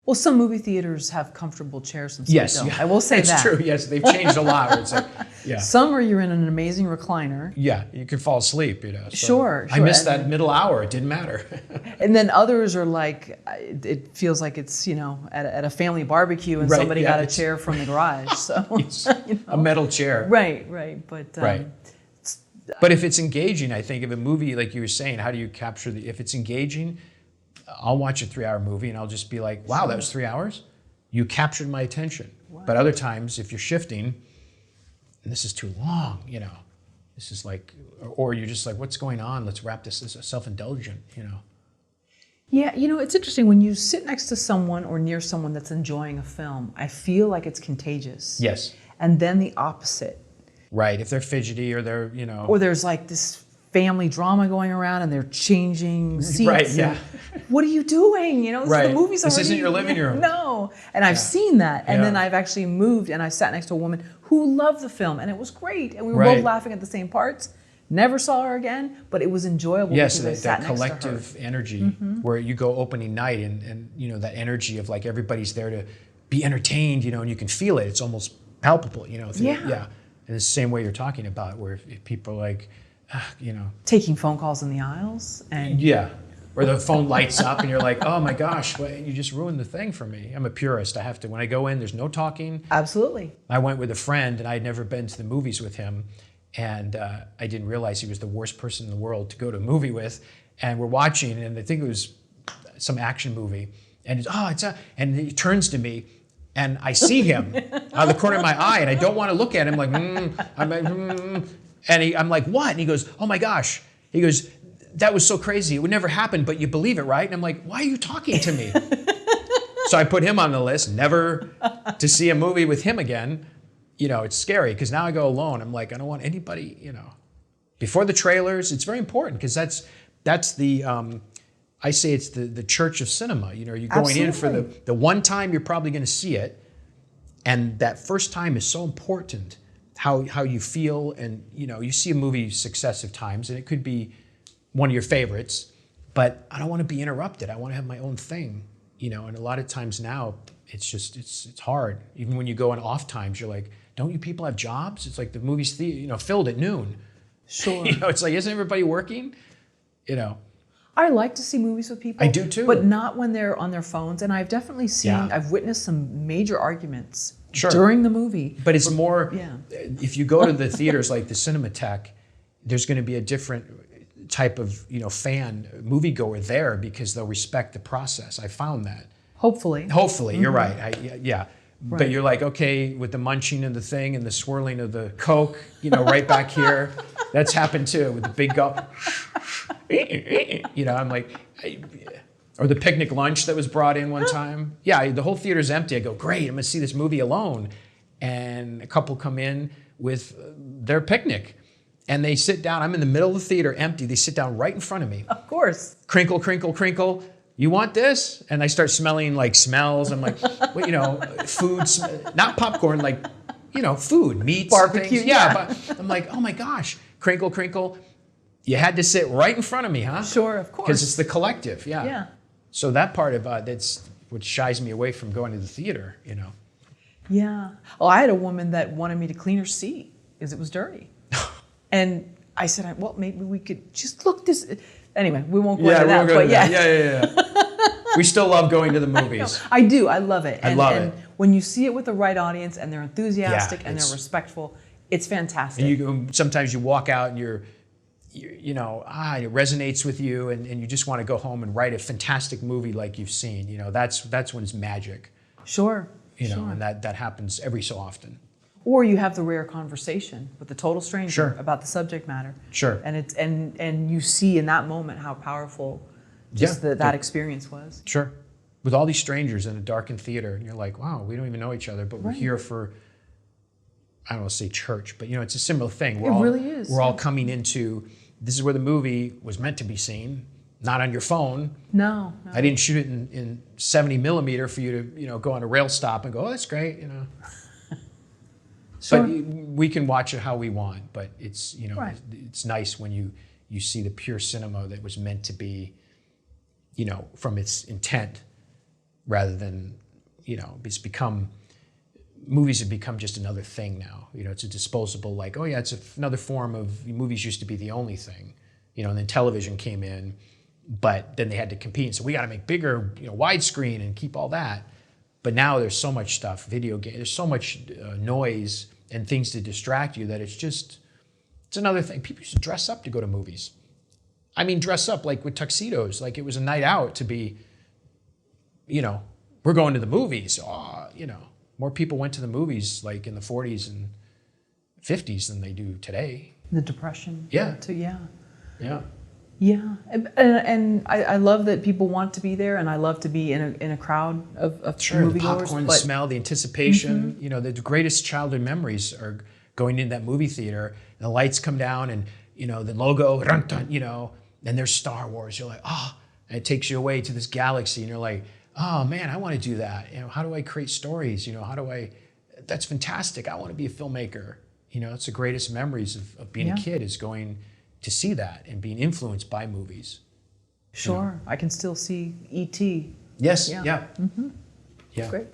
Well, some movie theaters have comfortable chairs and some Yes, don't. yeah. I will say It's that. true. Yes, they've changed a lot. Where it's like, yeah, Some are you're in an amazing recliner. yeah, you can fall asleep. So Sure. I missed that middle hour. It didn't matter. And then others are like, it feels like it's, at a family barbecue and Right, somebody yeah, got a chair from the garage. So, A metal chair. Right. But, Right. But if it's engaging, I think, if a movie, like you were saying, how do you capture if it's engaging, I'll watch a 3-hour movie and I'll just be like, wow, that was 3 hours? You captured my attention. Wow. But other times, if you're shifting, and this is too long, this is like, or you're just like, what's going on? Let's wrap this as self-indulgent, Yeah, it's interesting. When you sit next to someone or near someone that's enjoying a film, I feel like it's contagious. Yes. And then the opposite. Right, if they're fidgety or they're, Or there's like this family drama going around and they're changing seats. Right, yeah. What are you doing? Right. The movie's already... This isn't your living room. No. And I've seen that. And Yeah. then I've actually moved and I sat next to a woman who loved the film and it was great. And we were Right. both laughing at the same parts. Never saw her again, but it was enjoyable yes, because I sat that next to her. collective energy where you go opening night and that energy of like everybody's there to be entertained, and you can feel it. It's almost palpable, Yeah. And it's the same way you're talking about, where if people are like, Taking phone calls in the aisles and... yeah, or the phone lights up and you're like, oh my gosh, you just ruined the thing for me. I'm a purist. I have to, when I go in, there's no talking. Absolutely. I went with a friend and I'd never been to the movies with him. And I didn't realize he was the worst person in the world to go to a movie with. And we're watching, and I think it was some action movie. And and he turns to me, and I see him out of the corner of my eye, and I don't want to look at him. I'm like, what? And he goes, oh my gosh. He goes, that was so crazy. It would never happen, but you believe it, right? And I'm like, why are you talking to me? So I put him on the list, never to see a movie with him again. It's scary because now I go alone. I'm like, I don't want anybody, before the trailers. It's very important because that's the, I say it's the church of cinema. You're going in for the one time you're probably going to see it. And that first time is so important, how you feel. And, you see a movie successive times and it could be one of your favorites, but I don't want to be interrupted. I want to have my own thing, and a lot of times now it's just, it's hard. Even when you go on off times, you're like, don't you people have jobs? It's like the movie's filled at noon. Sure. It's like, isn't everybody working? I like to see movies with people. I do too. But not when they're on their phones. And I've definitely seen, I've witnessed some major arguments during the movie. But it's more, if you go to the theaters like the Cinematheque, there's going to be a different type of, fan moviegoer there because they'll respect the process. I found that. Hopefully. You're right. Right. But you're like, okay, with the munching of the thing and the swirling of the Coke, right back here. That's happened too with the big gulp. I'm like, or the picnic lunch that was brought in one time. Yeah, the whole theater's empty. I go, great, I'm gonna see this movie alone. And a couple come in with their picnic. And they sit down. I'm in the middle of the theater, empty. They sit down right in front of me. Of course. Crinkle, crinkle, crinkle. You want this? And I start smelling like smells. I'm like, food, not popcorn, like, food, meats, barbecue. Things. Yeah, but I'm like, oh my gosh, crinkle, crinkle. You had to sit right in front of me, huh? Sure, of course. Because it's the collective, Yeah. So that part of that's what shies me away from going to the theater, Yeah. Well, I had a woman that wanted me to clean her seat because it was dirty. And I said, well, maybe we could just look this. Anyway, we won't go into that. But Yeah. We still love going to the movies. I do. I love it. I love it. When you see it with the right audience and they're enthusiastic and they're respectful, it's fantastic. And sometimes you walk out and it resonates with you and you just want to go home and write a fantastic movie like you've seen. That's when it's magic. Sure. And that happens every so often. Or you have the rare conversation with a total stranger Sure. about the subject matter. Sure. And it's and you see in that moment how powerful that experience was. Sure. With all these strangers in a darkened theater, and you're like, wow, we don't even know each other, but we're here for, I don't want to say church, but it's a similar thing. Really is. We're all coming into, this is where the movie was meant to be seen, not on your phone. No. I didn't shoot it in 70 millimeter for you to, go on a rail stop and go, oh, that's great, Sure. But we can watch it how we want, but it's, Right. it's nice when you see the pure cinema that was meant to be, from its intent, rather than, movies have become just another thing now. It's a disposable, like, oh yeah, it's another form of, movies used to be the only thing, and then television came in, but then they had to compete. So we got to make bigger, widescreen and keep all that. But now there's so much stuff, video game, there's so much noise and things to distract you that it's another thing. People used to dress up to go to movies. I mean, dress up like with tuxedos, like it was a night out to be, we're going to the movies. More people went to the movies like in the 40s and 50s than they do today. The Depression. Yeah. Too, yeah. Yeah. Yeah, and I love that people want to be there, and I love to be in a crowd of moviegoers. The popcorn, the smell, the anticipation. The greatest childhood memories are going into that movie theater, and the lights come down, and the logo, and there's Star Wars. You're like, and it takes you away to this galaxy, and you're like, oh man, I want to do that. How do I create stories? That's fantastic. I want to be a filmmaker. It's the greatest memories of being a kid is going to see that and being influenced by movies. Sure, I can still see E.T. Yes, Yeah. yeah. Mm-hmm. Yeah. Great.